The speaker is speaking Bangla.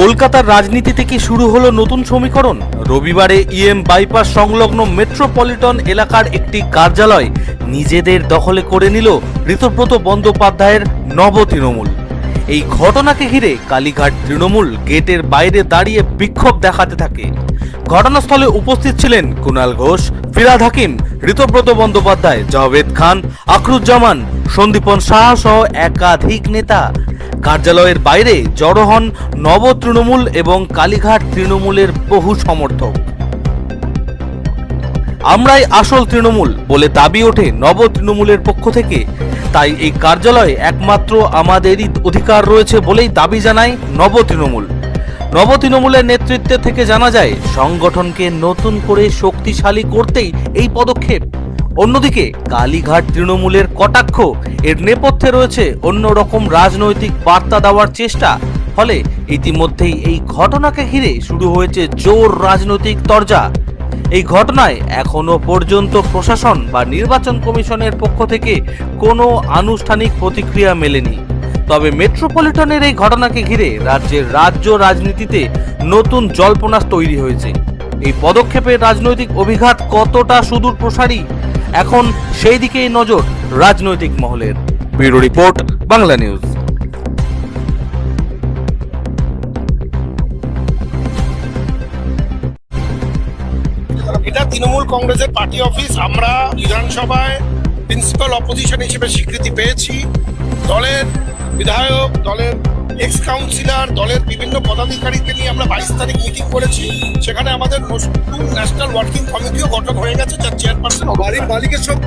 কলকাতার রাজনীতি থেকে শুরু হলো নতুন সমীকরণ। রবিবারে বাইপাস সংলগ্ন মেট্রোপলিটন এলাকার একটি কার্যালয় নিজেদের দখলে করে নিল ঋতব্রত বন্দ্যোপাধ্যায়ের নব তৃণমূল। এই ঘটনাকে ঘিরে কালীঘাট তৃণমূল গেটের বাইরে দাঁড়িয়ে বিক্ষোভ দেখাতে থাকে। ঘটনাস্থলে উপস্থিত ছিলেন কুণাল ঘোষ, ফিরহাদ হাকিম, ঋতব্রত বন্দ্যোপাধ্যায়, জাভেদ খান, আখরুজ্জামান, সন্দীপন সাহা সহ একাধিক নেতা। কার্যালয়ের বাইরে জড়ো হন নব তৃণমূল এবং কালীঘাট তৃণমূলের বহু সমর্থক। আমরাই আসল তৃণমূল বলে দাবি ওঠে নব তৃণমূলের পক্ষ থেকে। তাই এই কার্যালয়ে একমাত্র আমাদেরই অধিকার রয়েছে বলেই দাবি জানায় নব তৃণমূল। নব তৃণমূলের নেতৃত্বে থেকে জানা যায় সংগঠনকে নতুন করে শক্তিশালী করতেই এই পদক্ষেপ। অন্যদিকে কালীঘাট তৃণমূলের কটাক্ষ, এর নেপথ্যে রয়েছে অন্যরকম রাজনৈতিক বার্তা দেওয়ার চেষ্টা। ফলে ইতিমধ্যেই এই ঘটনাকে ঘিরে শুরু হয়েছে জোর রাজনৈতিক তরজা। এই ঘটনায় এখনো পর্যন্ত প্রশাসন বা নির্বাচন কমিশনের পক্ষ থেকে কোনো আনুষ্ঠানিক প্রতিক্রিয়া মেলেনি। তবে মেট্রোপলিটনের এই ঘটনাকে ঘিরে রাজ্যের রাজনীতিতে নতুন জল্পনা তৈরি হয়েছে। এই পদক্ষেপের রাজনৈতিক অভিঘাত কতটা সুদূর প্রসারী, এখন সেই দিকেই নজর রাজনৈতিক মহলের। Bureau report, Bangla news. এটা তৃণমূল কংগ্রেসের পার্টি অফিস। আমরা বিধানসভায় প্রিন্সিপাল অপোজিশন হিসেবে স্বীকৃতি পেয়েছি। দলের বিধায়ক, দলের এক্স কাউন্সিলর, দলের বিভিন্ন পদাধিকারীকে নিয়ে আমরা 22 তারিখ মিটিং করেছি। সেখানে আমাদের নতুন ন্যাশনাল ওয়ার্কিং কমিটিও গঠন হয়ে গেছে, যার চেয়ারপারসন বাড়ির মালিকের সঙ্গে